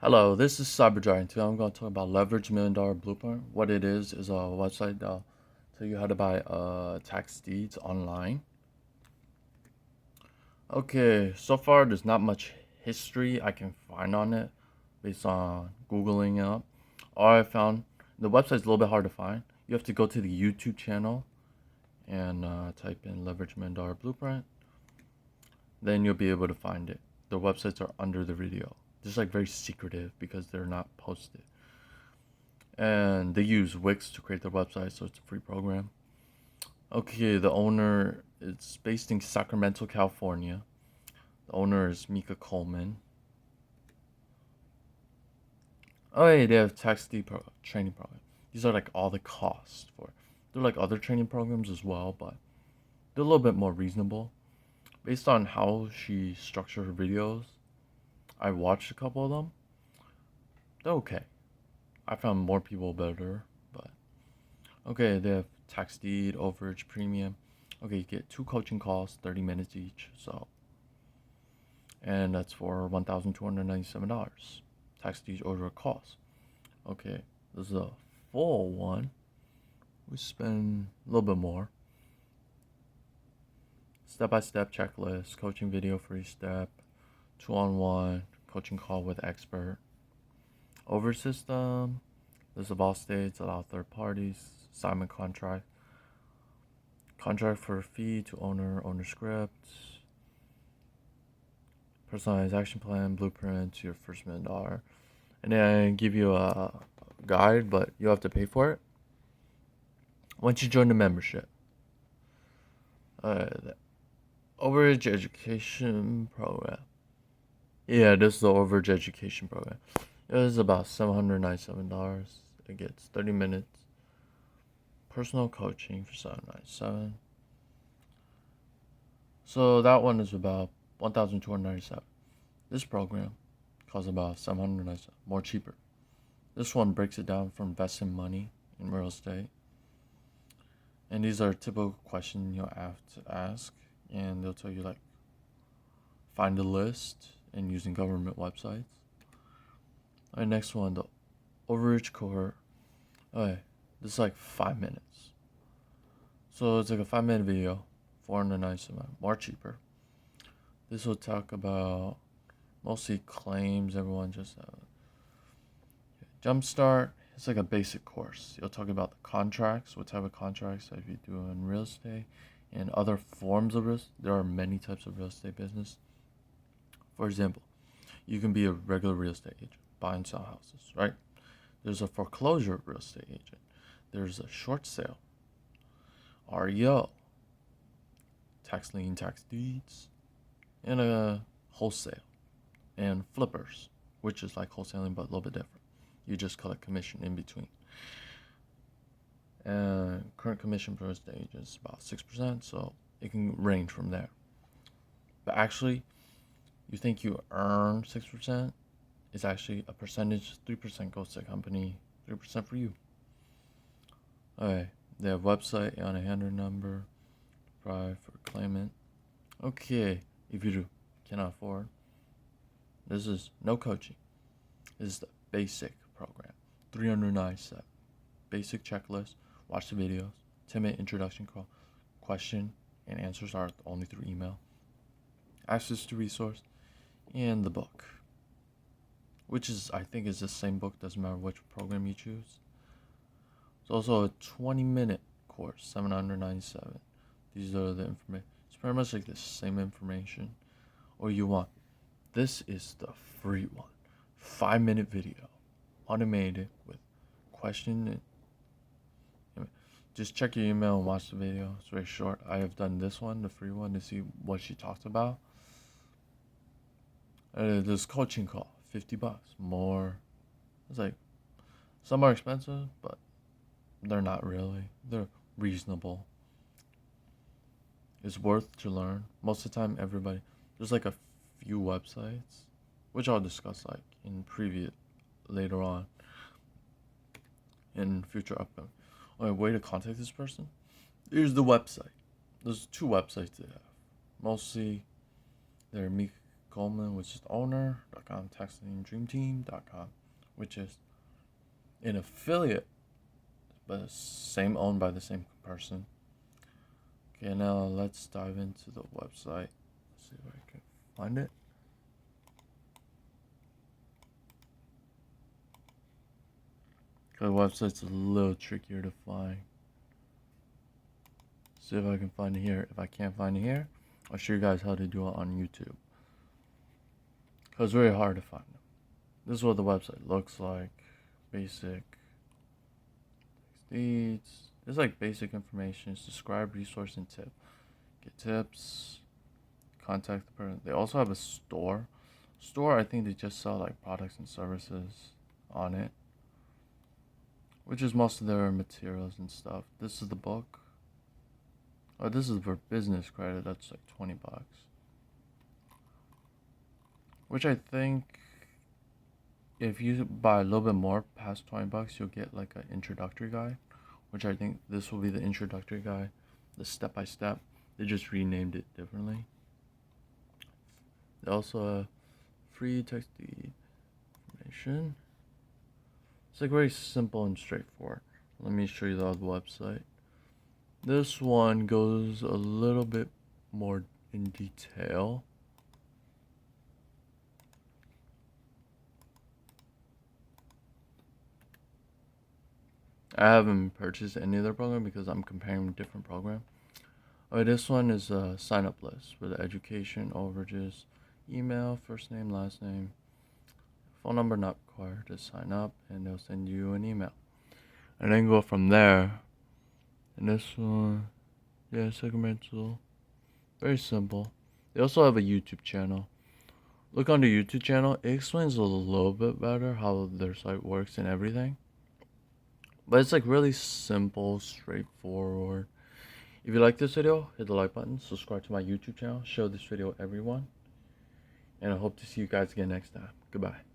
Hello, this is CyberGiant. Today I'm going to talk about Leverage Million Dollar Blueprint. What it is a website that'll tell you how to buy tax deeds online. Okay, so far there's not much history I can find on it based on Googling it up. All I found, the website's a little bit hard to find. You have to go to the YouTube channel and type in Leverage Million Dollar Blueprint. Then you'll be able to find it. The websites are under the video. Just like very secretive because they're not posted. And they use Wix to create their website, so it's a free program. Okay, the owner is based in Sacramento, California. The owner is Mika Coleman. Oh, yeah, they have training program. These are like all the costs for. They're like other training programs as well, but they're a little bit more reasonable. Based on how she structured her videos, I watched a couple of them. They're okay. I found more people better, but okay, they have tax deed, overage, premium. Okay, you get two coaching calls, 30 minutes each. So, and that's for $1,297. Tax deed over cost. Okay, this is a full one. We spend a little bit more. Step by step checklist, coaching video for each step, 2-on-1, coaching call with expert. Over system, list of all states, allow third parties, assignment contract for a fee to owner script, personalized action plan, blueprint to your first $1 million. And then give you a guide, but you have to pay for it once you join the membership. The overage education program. Yeah, this is the overage education program. It was about $797. It gets 30 minutes personal coaching for $797. So that one is about $1,297. This program costs about $797, more cheaper. This one breaks it down from investing money in real estate. And these are typical questions you'll have to ask. And they'll tell you, like, find a list and using government websites. All right, next one, the overage cohort. Okay, this is like 5 minutes. So it's like a 5-minute video, $497, more cheaper. This will talk about mostly claims, everyone just Jumpstart. It's like a basic course. You'll talk about the contracts, what type of contracts that you do in real estate, and other forms of risk. There are many types of real estate business. For example, you can be a regular real estate agent, buy and sell houses, right? There's a foreclosure real estate agent. There's a short sale, REO, tax lien, tax deeds, and a wholesale, and flippers, which is like wholesaling but a little bit different. You just collect commission in between. And current commission per estate agent is about 6%, so it can range from there. But actually, you think you earn 6%? It's actually a percentage. 3% goes to the company, 3% for you. Okay, they have website on a handler number, apply for claimant. Okay, if you cannot afford, this is no coaching. This is the basic program, 397. Basic checklist, watch the videos, 10-minute introduction call, question and answers are only through email, access to resource, and the book, which is, I think, is the same book, doesn't matter which program you choose. It's also a 20-minute course, 797. These are the information. It's pretty much like the same information. Or you want, this is the free one, 5-minute video, automated with question. Just check your email and watch the video. It's very short. I have done this one, the free one, to see what she talked about. This coaching call, $50 more. It's like, some are expensive, but they're not really. They're reasonable. It's worth to learn. Most of the time, everybody, there's like a few websites, which I'll discuss like in previous later on in future upcoming. Okay, way to contact this person. Here's the website. There's two websites they have. Mostly, they're Mika Goldman, which is the owner.com, textingdreamteam.com, which is an affiliate, but same owned by the same person. Okay, now let's dive into the website. Let's see if I can find it. The website's a little trickier to find. See if I can find it here. If I can't find it here, I'll show you guys how to do it on YouTube. Because it's very hard to find them. This is what the website looks like. Basic deeds. There's like basic information. Subscribe, resource, and tip. Get tips. Contact the person. They also have a store. I think they just sell like products and services on it, which is most of their materials and stuff. This is the book. Oh, this is for business credit. That's like $20. Which I think if you buy a little bit more past $20, you'll get like an introductory guide, which I think this will be the introductory guide, the step by step. They just renamed it differently. They also have free text deed information. It's like very simple and straightforward. Let me show you the other website. This one goes a little bit more in detail. I haven't purchased any of their program because I'm comparing different program. Okay, this one is a sign up list for the education overages, email, first name, last name, phone number not required to sign up, and they'll send you an email. And then go from there. And this one, yeah, segmental, very simple. They also have a YouTube channel. Look on the YouTube channel. It explains a little bit better how their site works and everything. But it's like really simple, straightforward. If you like this video, hit the like button, subscribe to my YouTube channel, share this video with everyone, and I hope to see you guys again next time. Goodbye.